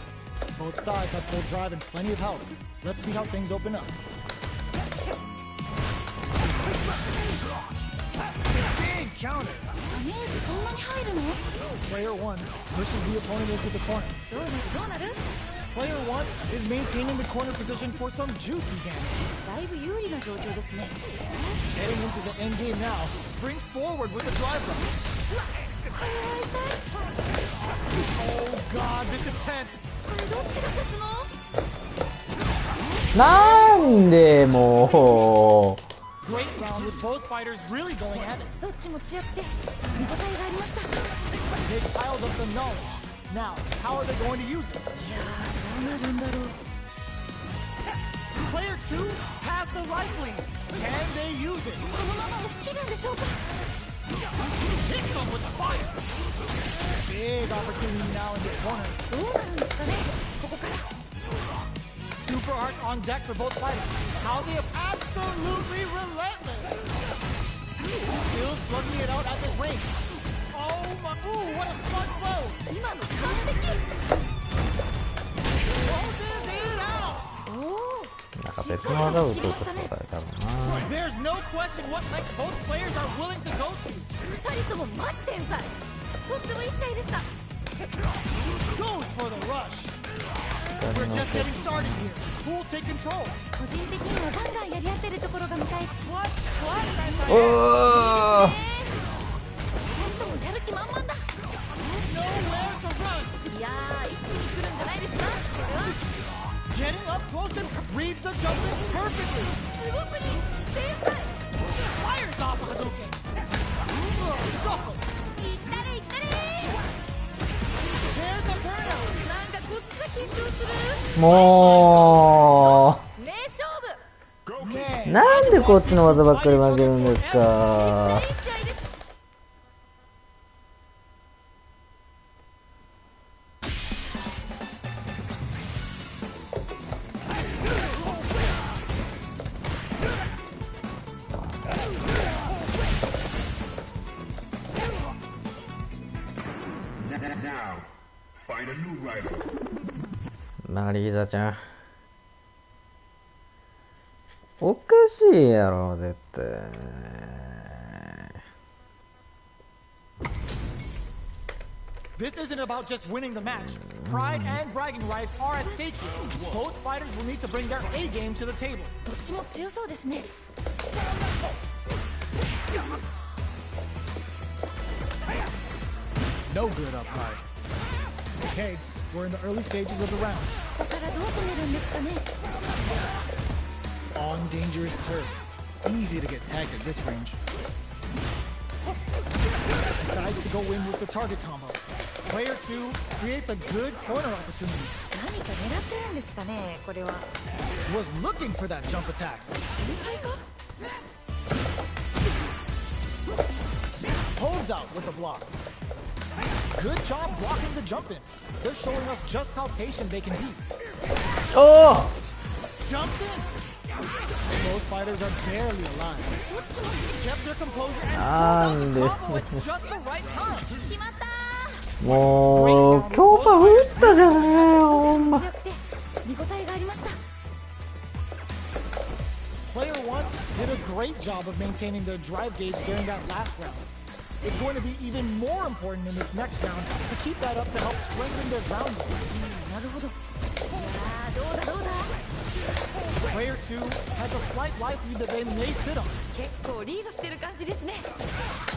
Both sides have full drive and plenty of health. Let's see how things open up. Big counter. ダメージそんなに入るの？ Player 1 pushes the opponent into the corner. どうなるどうなる？ Player 1 is maintaining the corner position for some juicy damage. だいぶ有利な状況ですね。 Heading into the end game now, springs forward with a drive rush. これは痛い。 Oh god, this is tense. これどっちが勝つの？なんでもう。 Great round with both fighters really going at it. どっちも強くて見応えがありました。 They've piled up the knowledge. Now, how are they going to use it? いやー、どうなるんだろう。Player 2 has the life lead. Can they use it? このまま押し切るんでしょうか。 Hit them with fire. Big opportunity now in this corner. どうなるんですかね、ここから。 Super arts on deck for both fighters. How they have absolutely relentless. Still slugging it out at this range. Oh my! Ooh, what a smart blow! 今の完璧。 Closes it out. おお。なんか別の技を打とうとしてたら多分な。 There's no question what heights both players are willing to go to. 二人ともマジ天才。とってもいい試合でした。 Goes for the rush. We're just getting started here. Who will take control? 個人的にはガンガンやり合ってるところが見たい。 What? What? おお。二人ともやる気満々だ。 Nowhere to run. いやー、一気に来るんじゃないですか、これは。 Getting up close and reads the jumper perfectly. すごすぎ、天才。 Fires off a Hadouken. Scuffle. いったれいったれ。 There's a burnout. なんかこっちが緊張する。も名勝負。 Man. うなんでこっちの技ばっかり負けるんですめっちゃか。いい試合です。 Now, find a new rival. マリーザちゃんおかしいやろ絶対。 This isn't about just winning the match. Pride and bragging rights are at stake here. Both fighters will need to bring their A game to the table. どっちも強そうですね。 No good up high. Okay, we're in the early stages of the round. ここからどう攻めるんですかね。 On dangerous turf. Easy to get tagged at this range. Decides to go in with the target combo. Player 2 creates a good corner opportunity. 何か狙ってるんですかね、これは。 Was looking for that jump attack. 天才か。 Holds out with the block. Good job blocking the jump in. They're showing us just how patient they can be. おお。 Jumps in. Both fighters are barely alive. どっちも Kept their composure and pulled out the combo at just the right time. 決まったー。もう強化打ったじゃないよほんま。強くて見応えがありました。 Player 1 did a great job of maintaining their drive gauge during that last round. It's going to be even more important in this next round to keep that up to help strengthen their ground game. なるほど。いやー、どうだどうだ。 Player 2 has a slight life lead that they may sit on. 結構リードしてる感じですね。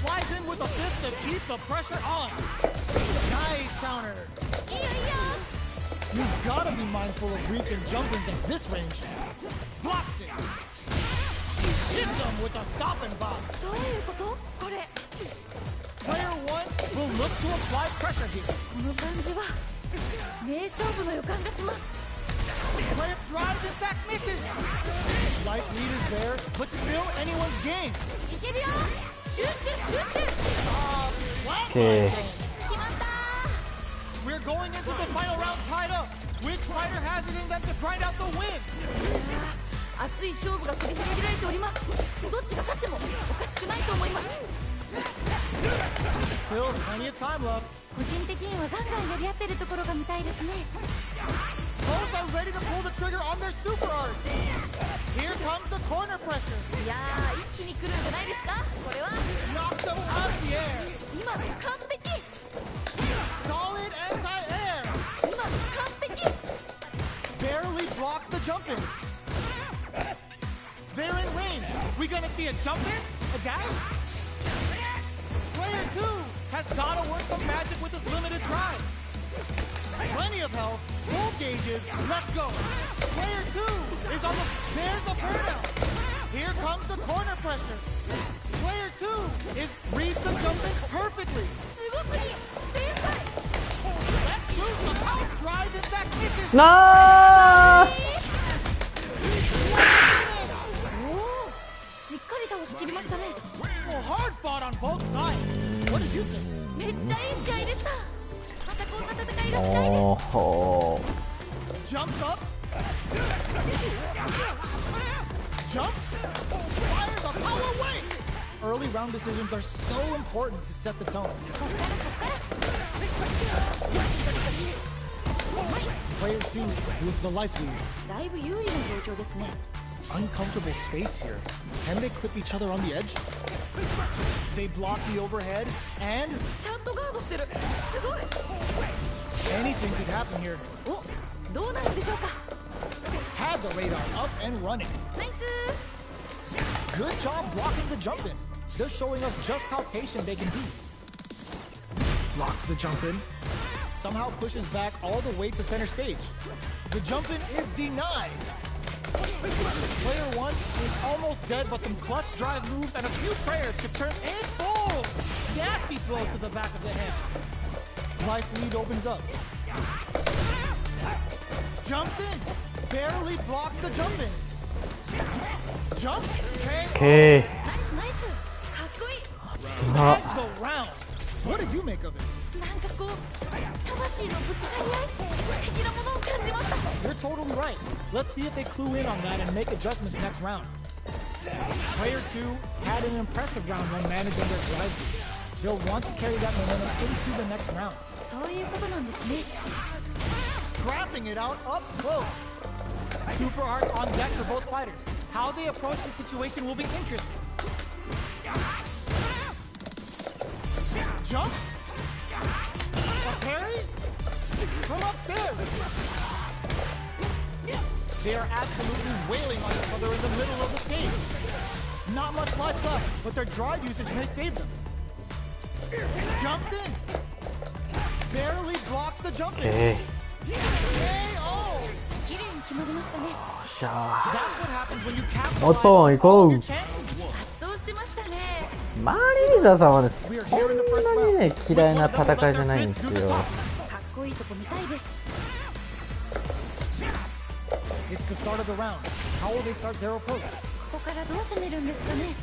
Flies in with a fist to keep the pressure on. Nice counter. いいよいいよ。 You've got to be mindful of reach and jump-ins at this range. Blocks it. Hits them with a stop and bomb. どういうことこれ。 Player 1 will look to apply pressure here. この感じは名勝負の予感がします。 Player drives it back, misses. Life lead is there, but still anyone's game. いけるよ。集中集中。 Okay. 決まったー。 We're going into the final round tied up. Which fighter has it in them to grind out the win? 熱い勝負が繰り広げられております。どっちが勝ってもおかしくないと思います。 Still plenty of time left. 個人的にはガンガンやり合ってるところが見たいですね。 Both are ready to pull the trigger on their super art. Here comes the corner pressure. いやー、一気に来るんじゃないですかこれは。 Knocked them out of the air. 今の完璧。 Solid anti-air. 今の完璧。 Barely blocks the jump in. They're in range. We gonna see a jump in? A dash? Player 2 has gotta work some magic with this limited drive. Plenty of health, full gauges, let's go. Player 2 is on the... There's a burnout. Here comes the corner pressure. Player 2 is reads the jump in perfectly. すごすぎ。天才。 Let's lose the power drive it back misses. なあ。し切りましたね。 Well, hard fought on both sides. What did you think? めっちゃいい試合でした。またこんな戦いが見たいです。おお Jumps up. Jumps. Fires a power wave. Early round decisions are so important to set the tone. Player 2 with the life lead. だいぶ有利な状況ですね。 Uncomfortable space here. Can they clip each other on the edge? They block the overhead, and ちゃんとガードしてる。すごい。 anything could happen here. お、どうなるんでしょうか。 Had the radar up and running. ナイス。 Good job blocking the jump in. They're showing us just how patient they can be. Blocks the jump in. Somehow pushes back all the way to center stage. The jump in is denied. Player 1 is almost dead, but some clutch drive moves and a few prayers could turn and fold. Nasty blow to the back of the head. Life lead opens up. Jumps in. Barely blocks the jump in. Jump. Okay. ナイスナイス。かっこいい。 That's the round. What did you make of it? なんかこう魂のぶつかり合い的なものを感じました。 You're totally right. Let's see if they clue in on that and make adjustments next round. Player 2 had an impressive round when managing their drive lead. They'll want to carry that momentum into the next round. そういうことなんですね。 Scrapping it out up close. Super arts on deck for both fighters. How they approach the situation will be interesting. Jump. A parry. From upstairs. They are absolutely wailing on each other in the middle of the stage. Not much life left, but their drive usage may save them. Jumps in. Barely blocks the jump in. Okay. KO. 綺麗に決まりましたね。しゃ That's what happens when you もっ capitalize と on 行こ all う of your chances. どうしてましたね。マリーザさんはねそんなにね嫌いな戦いじゃないんですよ。かっこいいとこ見たいです。 It's the start of the round. How will they start their approach? ここからどう攻めるんですかね。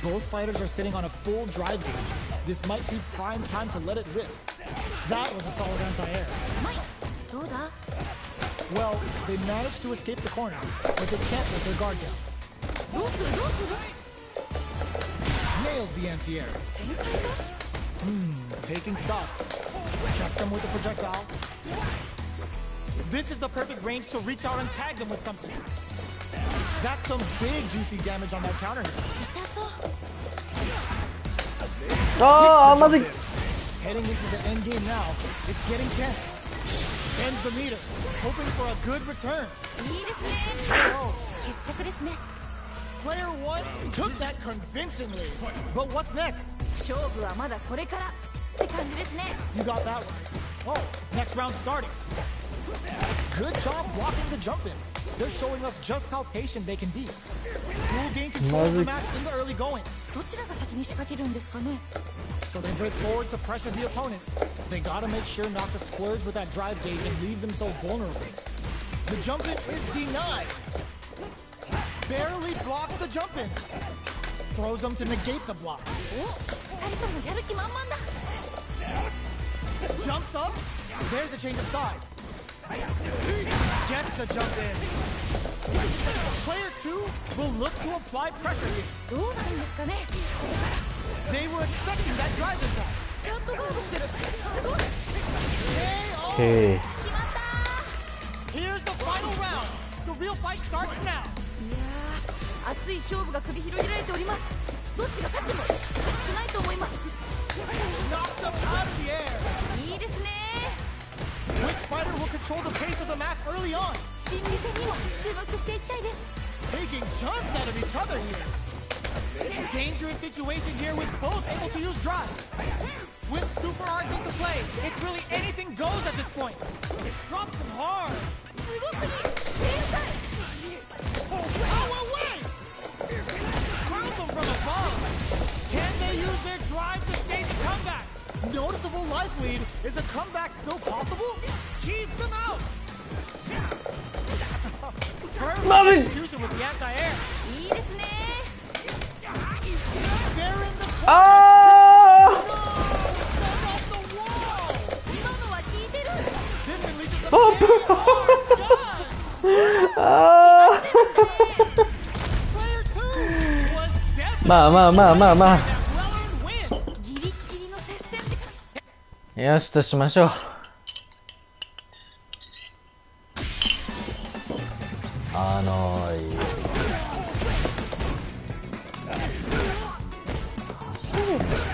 Both fighters are sitting on a full drive gauge. This might be prime time to let it rip. That was a solid anti-air. マイ、どうだ。 Well, they managed to escape the corner, but they can't let their guard down. どうするどうする。 Nails the anti-air. 天才か。 Taking stock. Checks them with the projectile. This is the perfect range to reach out and tag them with something. That's some big juicy damage on that counter hit. 痛そう。ああまずい。 Heading into the end game now. It's getting tense. Ends the meter, hoping for a good return. いいですね。 決着ですね。 Player 1 took that convincingly. But what's next? 勝負はまだこれからって感じですね。 You got that one. Oh, next round starting. Good job blocking the jump in. They're showing us just how patient they can be. Who will gain control of the match in the early going. どちらが先に仕掛けるんですかね。 So they break forward to pressure the opponent. They gotta make sure not to splurge with that drive gauge and leave themselves vulnerable. The jump in is denied. Barely blocks the jump in. Throws them to negate the block. お、二人ともやる気満々だ。 Jumps up. There's a change of sides. Gets the jump in. Player 2 will look to apply pressure here. どうなるんですかね。 They were expecting that drive impact. ちゃんとガードしてる。すごい。 KO. Okay. 決まった。 Here's the final round. The real fight starts now. いやー、熱い勝負が繰り広げられております。どっちが勝ってもおかしくないと思います。 Knocked them out of the air. いいですね。 Which fighter will control the pace of the match early on? 心理戦にも注目していきたいです。 Taking chunks out of each other here. Dangerous situation here with both able to use drive. With super arts into play, it's really anything goes at this point. Drops them hard. すごすぎ。天才。 Oh, away! Crowds them from above. Can they use their drive to stage a comeback? Noticeable life lead. Is a comeback still possible? Keeps them out. まずい。 Fusion with the anti-air. いいですね。 They're in the あー off the wall. 今のは効いてる。 This releases a ポップ done. あー Player 2 was definitely まあまあまあまあまあ that well-earned win. ギリッギリの接戦時間。よしとしましょう。走れるのかな。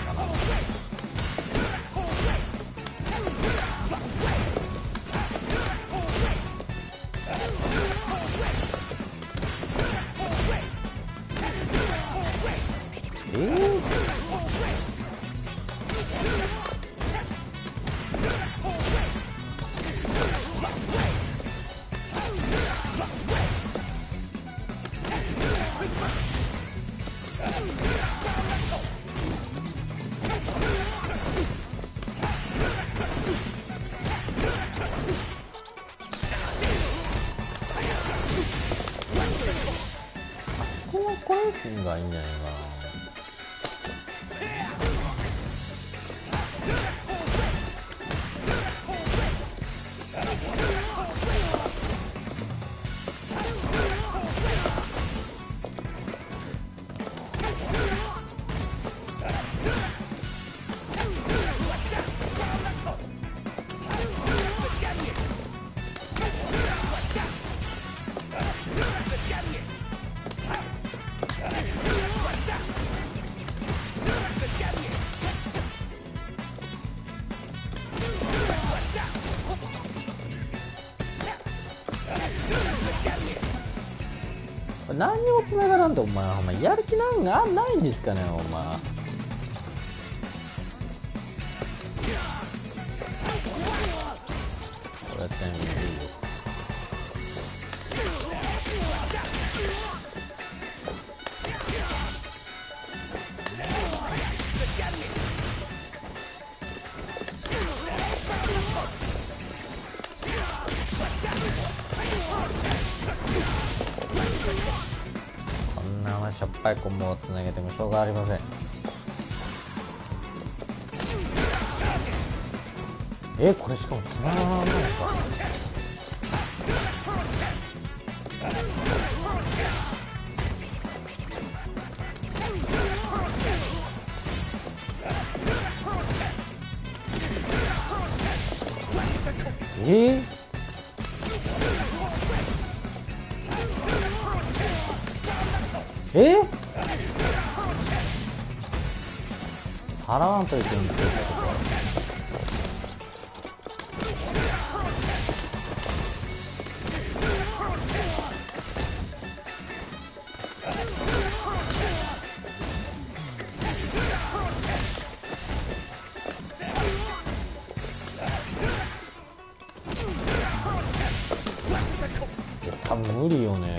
これがいいんじゃないかな。何にも繋がらんとお前ほんまやる気なんかないんですかねお前。これやってみる。こんなしょっぱいコンボをつなげてもしょうがありません。これしかもつながらないのか。払わんといけんって言ったとこ。多分無理よね。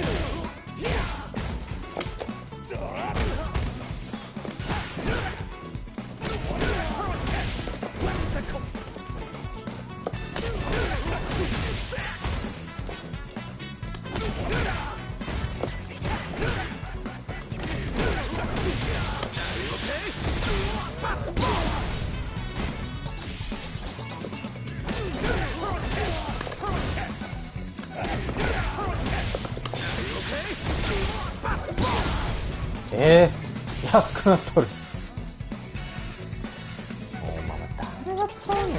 安くなっとる。お前誰が使うねん。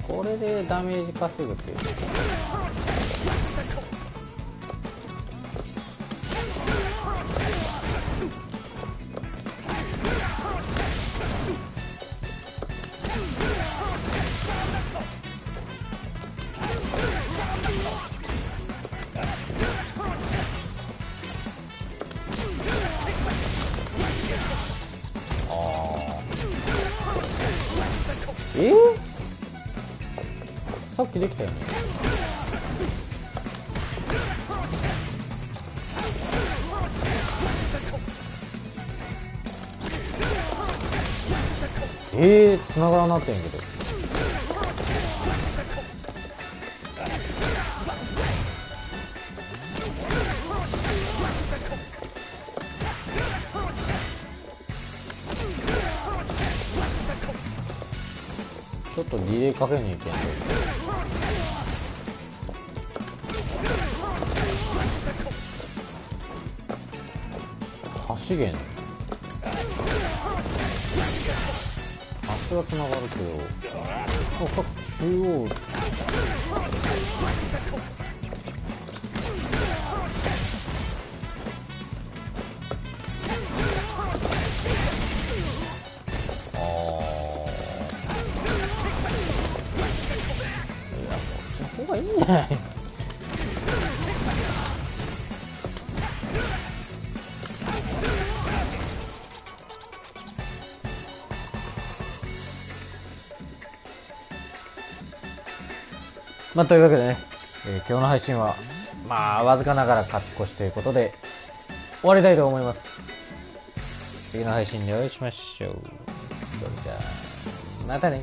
これでダメージ稼ぐっていう。さっきできたよね。繋がらなってんけど。ちょっとリレーかけに行けんと。走げん。足は繋がるけど、中央。いいんじゃない？というわけでね、今日の配信はわずかながら勝ち越しということで終わりたいと思います。次の配信でお会いしましょう。それじゃあまたね。